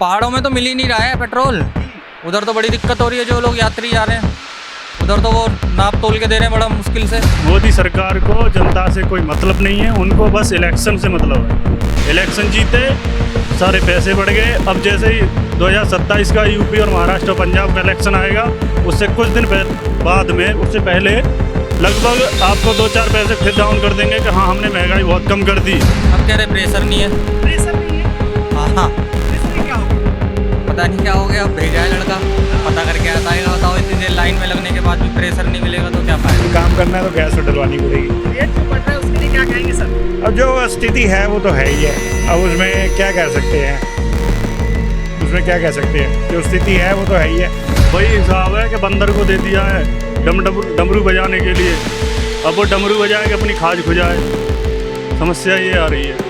पहाड़ों में तो मिल ही नहीं रहा है पेट्रोल। उधर तो बड़ी दिक्कत हो रही है, जो लोग यात्री जा रहे हैं उधर तो वो नाप तोल के दे रहे हैं बड़ा मुश्किल से। मोदी सरकार को जनता से कोई मतलब नहीं है, उनको बस इलेक्शन से मतलब है। इलेक्शन जीते सारे पैसे बढ़ गए। अब जैसे ही 2027 का यूपी और महाराष्ट्र और पंजाब का इलेक्शन आएगा, उससे कुछ दिन बाद में, उससे पहले लगभग आपको 2-4 पैसे फिर डाउन कर देंगे कि हाँ हमने महंगाई बहुत कम कर दी। अब कह रहे प्रेशर नहीं है। प्रेशर नहीं है। हाँ प्रेशर क्या होगा? पता नहीं क्या हो गया। अब भेजा है लड़का, पता करके आता है। बताओ इतनी देर लाइन में लगने के बाद भी प्रेशर नहीं मिलेगा तो क्या फायदा। काम करना है तो गैस तो डलवानी पड़ेगी। रेट जो बढ़ रहा है उसके लिए क्या कहेंगे सर? अब जो स्थिति है वो तो है ही है, अब उसमें क्या कह सकते हैं, उसमें क्या कह सकते हैं, जो स्थिति है वो तो है ही है। वही हिसाब है कि बंदर को दे दिया है डमरू बजाने के लिए, अब वो डमरू बजाए कि अपनी खाज खुजाए। समस्या ये आ रही है।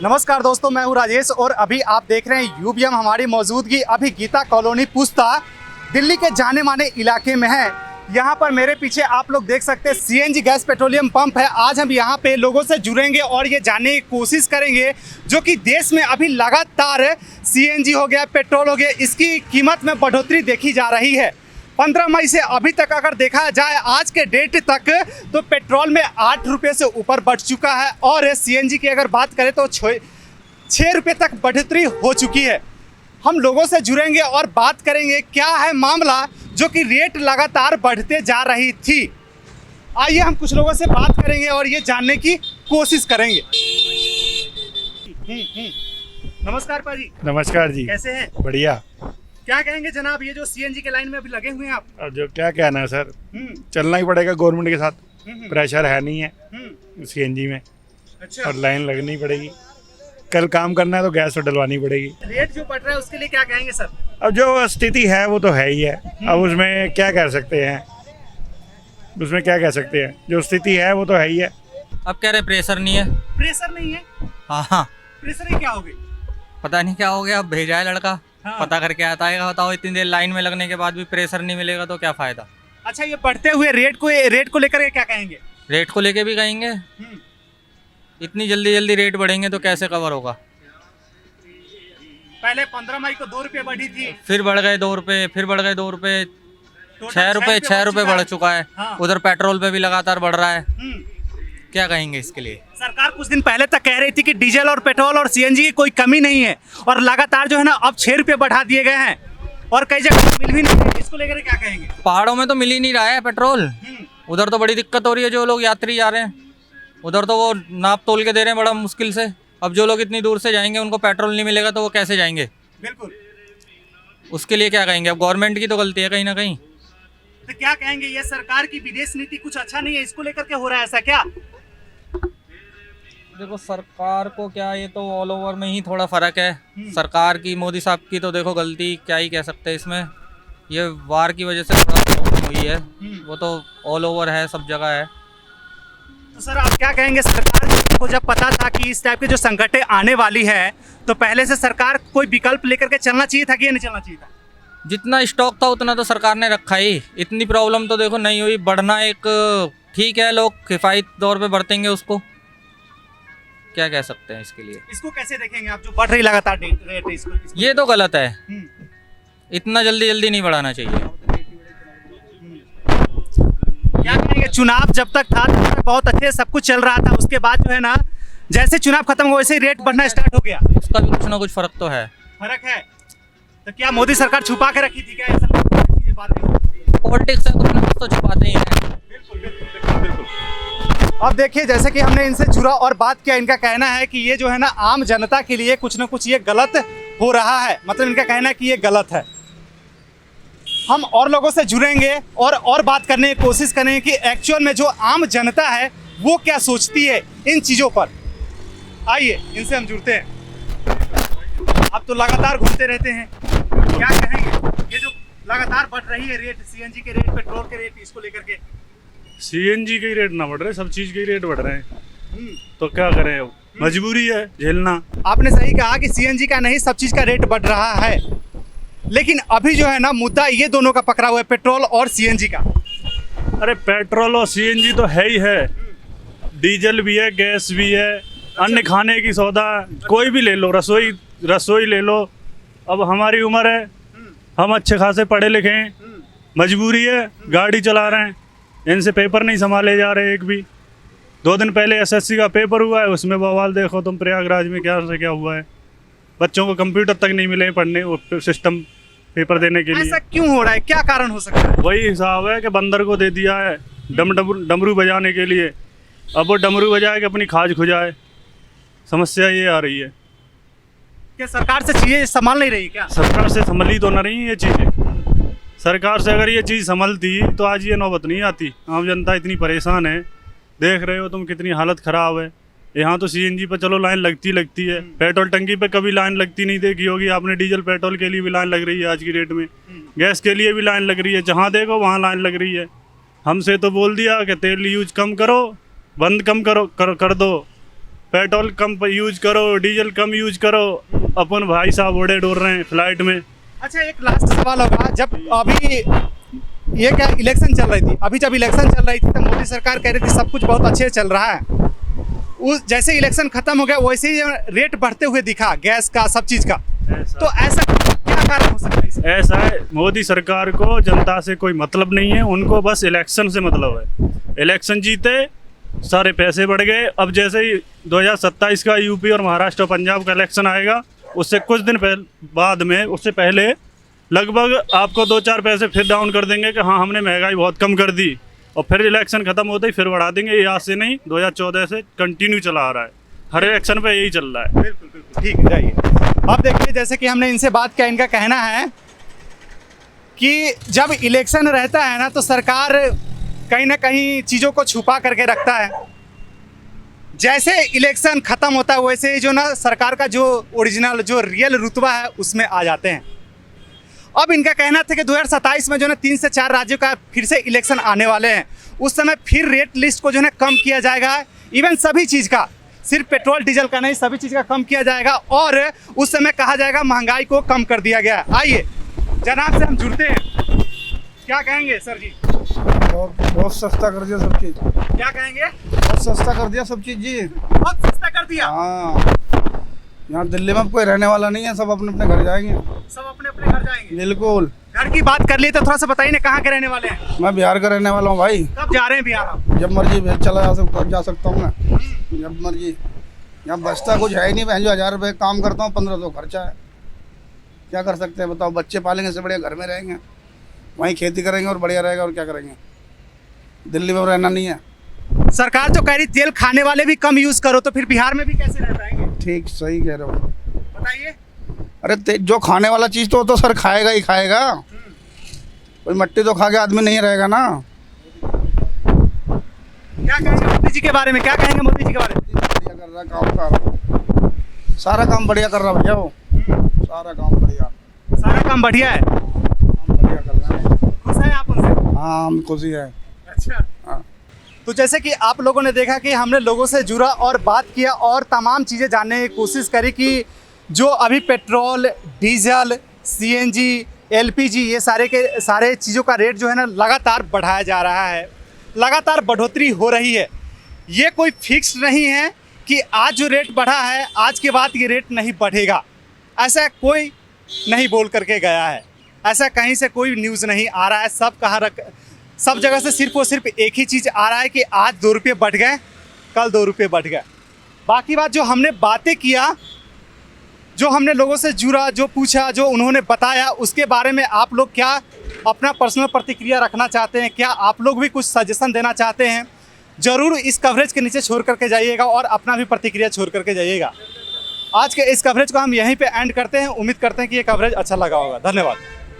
नमस्कार दोस्तों, मैं हूं राजेश और अभी आप देख रहे हैं यूबीएम। हमारी मौजूदगी अभी गीता कॉलोनी पुस्ता दिल्ली के जाने माने इलाके में है। यहाँ पर मेरे पीछे आप लोग देख सकते हैं सीएनजी गैस पेट्रोलियम पंप है। आज हम यहाँ पे लोगों से जुड़ेंगे और ये जानने की कोशिश करेंगे जो कि देश में अभी लगातार सीएनजी हो गया, पेट्रोल हो गया, इसकी कीमत में बढ़ोतरी देखी जा रही है। 15 मई से अभी तक अगर देखा जाए आज के डेट तक तो पेट्रोल में 8 रुपये से ऊपर बढ़ चुका है और सीएनजी की अगर बात करें तो 6 रुपये तक बढ़ोतरी हो चुकी है। हम लोगों से जुड़ेंगे और बात करेंगे क्या है मामला जो कि रेट लगातार बढ़ते जा रही थी। आइए हम कुछ लोगों से बात करेंगे और ये जानने की कोशिश करेंगे। नमस्कार पाजी। नमस्कार जी। कैसे हैं? बढ़िया। क्या कहेंगे जनाब, ये जो सीएनजी के लाइन में अभी लगे हुए हैं आप? अब जो क्या कहना है सर, चलना ही पड़ेगा गवर्नमेंट के साथ, प्रेशर है नहीं है सीएनजी में। अच्छा। और लाइन लगनी पड़ेगी। कल काम करना है तो गैस तो डलवानी पड़ेगी। रेट जो बढ़ रहा है उसके लिए क्या कहेंगे सर? अब जो स्थिति है वो तो है ही है, अब उसमें क्या कह सकते हैं, उसमें क्या कह सकते हैं, जो स्थिति है वो तो है ही है। अब कह रहे प्रेशर नहीं है। प्रेशर नहीं है। हाँ प्रेशर ही क्या हो गई? पता नहीं क्या हो गया। अब भेजा है लड़का, हाँ। पता करके आता है। बताओ इतनी देर लाइन में लगने के बाद भी प्रेशर नहीं मिलेगा तो क्या फायदा। अच्छा, ये बढ़ते हुए रेट को लेकर के क्या कहेंगे? रेट को लेके भी कहेंगे, इतनी जल्दी रेट बढ़ेंगे तो कैसे कवर होगा। पहले 15 मई को 2 रुपये बढ़ी थी, फिर बढ़ गए 2 रुपये, फिर बढ़ गए 2 रुपये, टोटल 6 रुपये बढ़ चुका है। हाँ। उधर पेट्रोल पे भी लगातार बढ़ रहा है। क्या कहेंगे इसके लिए। सरकार कुछ दिन पहले तक कह रही थी कि डीजल और पेट्रोल और सीएनजी की कोई कमी नहीं है और लगातार जो है ना अब 6 रुपये बढ़ा दिए गए हैं और कई जगह मिल भी नहीं है। इसको लेकर क्या कहेंगे? पहाड़ों में तो मिल ही नहीं रहा है पेट्रोल। उधर तो बड़ी दिक्कत हो रही है, जो लोग यात्री जा रहे हैं उधर तो वो नाप तोल के दे रहे हैं बड़ा मुश्किल से। अब जो लोग इतनी दूर से जाएंगे उनको पेट्रोल नहीं मिलेगा तो वो कैसे जाएंगे। बिल्कुल। उसके लिए क्या कहेंगे। अब गवर्नमेंट की तो गलती है कहीं ना कहीं। तो क्या कहेंगे, ये सरकार की विदेश नीति कुछ अच्छा नहीं है, इसको लेकर के हो रहा है ऐसा क्या? देखो सरकार को क्या, ये तो ऑल ओवर में ही थोड़ा फर्क है। सरकार की, मोदी साहब की तो देखो गलती क्या ही कह सकते हैं इसमें। ये वार की वजह से थोड़ा प्रॉब्लम हुई है, वो तो ऑल ओवर है, सब जगह है। तो सर आप क्या कहेंगे, सरकार को जब पता था कि इस टाइप की जो संकटें आने वाली है तो पहले से सरकार कोई विकल्प लेकर के चलना चाहिए था कि नहीं चलना चाहिए था? जितना स्टॉक था उतना तो सरकार ने रखा ही। इतनी प्रॉब्लम तो देखो नहीं हुई। बढ़ना एक ठीक है, लोग किफ़ायती तौर पे बरतेंगे उसको, क्या कह सकते हैं इसके लिए। इसको कैसे देखेंगे आप, जो बढ़ रही लगातार रेट इसको? ये तो गलत है, इतना जल्दी नहीं बढ़ाना चाहिए। क्या कहेंगे, चुनाव जब तक था तब तक बहुत अच्छे सब कुछ चल रहा था, उसके बाद जो है ना जैसे चुनाव खत्म हुआ वैसे ही रेट बढ़ना स्टार्ट हो गया। उसका भी कुछ ना कुछ फर्क तो है। फर्क है तो क्या मोदी सरकार छुपा के रखी थी क्या ये सब चीजें बातें? पॉलिटिक्स है, कुछ ना कुछ तो छुपाते ही हैं। बिल्कुल। अब देखिए जैसे कि हमने इनसे जुड़ा और बात किया, इनका कहना है कि ये जो है ना आम जनता के लिए कुछ ना कुछ ये गलत हो रहा है। मतलब इनका कहना है कि ये गलत है। हम और लोगों से जुड़ेंगे और बात करने की कोशिश करेंगे कि एक्चुअल में जो आम जनता है वो क्या सोचती है इन चीज़ों पर। आइए इनसे हम जुड़ते हैं। आप तो लगातार घूमते रहते हैं, क्या कहेंगे ये जो लगातार बढ़ रही है रेट, सीएनजी के रेट, पेट्रोल के रेट, इसको लेकर के? सीएनजी के ही रेट ना बढ़ रहे, सब चीज के ही रेट बढ़ रहे हैं, तो क्या करें, अब मजबूरी है झेलना। आपने सही कहा कि सीएनजी का नहीं सब चीज़ का रेट बढ़ रहा है, लेकिन अभी जो है ना मुद्दा ये दोनों का पकड़ा हुआ है, पेट्रोल और सीएनजी का। अरे पेट्रोल और सीएनजी तो है ही है, डीजल भी है, गैस भी है, अन्य खाने की सौदा कोई भी ले लो, रसोई रसोई ले लो। अब हमारी उम्र है, हम अच्छे खासे पढ़े लिखे हैं, मजबूरी है, गाड़ी चला रहे हैं, इनसे पेपर नहीं संभाले जा रहे एक भी। 2 दिन पहले एसएससी का पेपर हुआ है, उसमें बवाल देखो तुम प्रयागराज में क्या से क्या हुआ है। बच्चों को कंप्यूटर तक नहीं मिले पढ़ने वो सिस्टम पेपर देने के लिए। ऐसा क्यों हो रहा है, क्या कारण हो सकता है? वही हिसाब है कि बंदर को दे दिया है डमरू बजाने के लिए। अब वो डमरू बजाए कि अपनी खाज खुजाए। समस्या ये आ रही है। क्या सरकार से चीजें संभाल नहीं रही क्या? सरकार से संभली तो न रही ये चीज़ें। सरकार से अगर ये चीज़ संभलती तो आज ये नौबत नहीं आती। आम जनता इतनी परेशान है, देख रहे हो तुम कितनी हालत ख़राब है। यहाँ तो सीएनजी पर चलो लाइन लगती है, पेट्रोल टंकी पे कभी लाइन लगती नहीं देखी होगी आपने। डीजल पेट्रोल के लिए भी लाइन लग रही है आज की डेट में, गैस के लिए भी लाइन लग रही है, जहाँ देखो वहाँ लाइन लग रही है। हमसे तो बोल दिया कि तेल यूज कम करो, बंद कम करो कर दो, पेट्रोल कम यूज करो, डीजल कम यूज करो। अपन भाई साहब उड़े डोल रहे हैं फ्लाइट में। अच्छा, एक लास्ट सवाल होगा, जब अभी ये क्या इलेक्शन चल रही थी, अभी जब इलेक्शन चल रही थी तो मोदी सरकार कह रही थी सब कुछ बहुत अच्छे से चल रहा है। उस जैसे इलेक्शन खत्म हो गया वैसे ही रेट बढ़ते हुए दिखा, गैस का, सब चीज का। तो ऐसा क्या कारण हो सकता है इसमें? ऐसा है, मोदी सरकार को जनता से कोई मतलब नहीं है, उनको बस इलेक्शन से मतलब है। इलेक्शन जीते सारे पैसे बढ़ गए। अब जैसे ही 2027 का यूपी और महाराष्ट्र और पंजाब का इलेक्शन आएगा, उससे कुछ दिन बाद में, उससे पहले लगभग आपको 2-4 पैसे फिर डाउन कर देंगे कि हाँ हमने महंगाई बहुत कम कर दी, और फिर इलेक्शन खत्म होते ही फिर बढ़ा देंगे। ये आज से नहीं, 2014 से कंटिन्यू चला आ रहा है, हर इलेक्शन पे यही चल रहा है। बिल्कुल बिल्कुल, ठीक है, जाइए। अब देखिए, जैसे कि हमने इनसे बात किया, इनका कहना है कि जब इलेक्शन रहता है ना तो सरकार कहीं ना कहीं चीज़ों को छुपा करके रखता है। जैसे इलेक्शन ख़त्म होता है वैसे ही जो ना सरकार का जो ओरिजिनल, जो रियल रुतबा है उसमें आ जाते हैं। अब इनका कहना था कि 2027 में जो ना 3 से 4 राज्यों का फिर से इलेक्शन आने वाले हैं, उस समय फिर रेट लिस्ट को जो है कम किया जाएगा। इवन सभी चीज़ का, सिर्फ पेट्रोल डीजल का नहीं, सभी चीज़ का कम किया जाएगा, और उस समय कहा जाएगा महंगाई को कम कर दिया गया। आइए जनाब से हम जुड़ते हैं, क्या कहेंगे सर जी? बहुत सस्ता कर दिया सब चीज। क्या कहेंगे? बहुत सस्ता कर दिया सब चीज जी। बहुत सस्ता कर दिया। हाँ, यहाँ दिल्ली में कोई रहने वाला नहीं है, सब अपने अपने घर जाएंगे। सब अपने अपने घर जाएंगे। बिल्कुल। घर की बात कर लिए तो थोड़ा सा बताइए ना, कहाँ के रहने वाले हैं? मैं बिहार का रहने वाला हूँ भाई। कब जा रहे हैं बिहार आप? जब मर्जी चला जा सकता हूँ मैं, जब मर्जी। यहाँ बचता कुछ है ही नहीं, मैं जो 1000 रुपये काम करता हूँ, 1500 खर्चा है। क्या कर सकते हैं बताओ? बच्चे पालेंगे से बढ़िया घर में रहेंगे, वहीं खेती करेंगे और बढ़िया रहेगा। और क्या करेंगे, दिल्ली में रहना नहीं है। सरकार तो कह रही तेल खाने वाले भी कम यूज करो, तो फिर बिहार में भी कैसे रह पाएंगे? ठीक, सही कह रहे हो। बताइए। अरे जो खाने वाला चीज़ तो सर खाएगा ही खाएगा, कोई मट्टी तो खा के आदमी नहीं रहेगा ना। क्या कहेंगे मोदी जी के बारे में? क्या कहेंगे मोदी जी के बारे में? बढ़िया कर रहा काम, सारा काम बढ़िया कर रहा भैया वो। सारा काम बढ़िया, सारा काम बढ़िया है, काम बढ़िया कर रहा है। खुश हैं आप उनसे? हाँ, हम खुशी है। अच्छा। हाँ। तो जैसे कि आप लोगों ने देखा कि हमने लोगों से जुड़ा और बात किया और तमाम चीज़ें जानने की कोशिश करी कि जो अभी पेट्रोल, डीजल, सीएनजी, एलपीजी, ये सारे चीज़ों का रेट जो है ना लगातार बढ़ाया जा रहा है, लगातार बढ़ोतरी हो रही है। ये कोई फिक्स नहीं है कि आज जो रेट बढ़ा है आज के बाद ये रेट नहीं बढ़ेगा, ऐसा कोई नहीं बोल करके गया है, ऐसा कहीं से कोई न्यूज़ नहीं आ रहा है। सब जगह से सिर्फ और सिर्फ एक ही चीज़ आ रहा है कि आज 2 रुपये बढ़ गए, कल 2 रुपये बढ़ गए। बाकी बात जो हमने बातें किया, जो हमने लोगों से जुड़ा, जो पूछा, जो उन्होंने बताया, उसके बारे में आप लोग क्या अपना पर्सनल प्रतिक्रिया रखना चाहते हैं? क्या आप लोग भी कुछ सजेशन देना चाहते हैं? ज़रूर इस कवरेज के नीचे छोड़ करके जाइएगा और अपना भी प्रतिक्रिया छोड़ करके जाइएगा। आज के इस कवरेज को हम यहीं पे एंड करते हैं। उम्मीद करते हैं कि ये कवरेज अच्छा लगा होगा। धन्यवाद।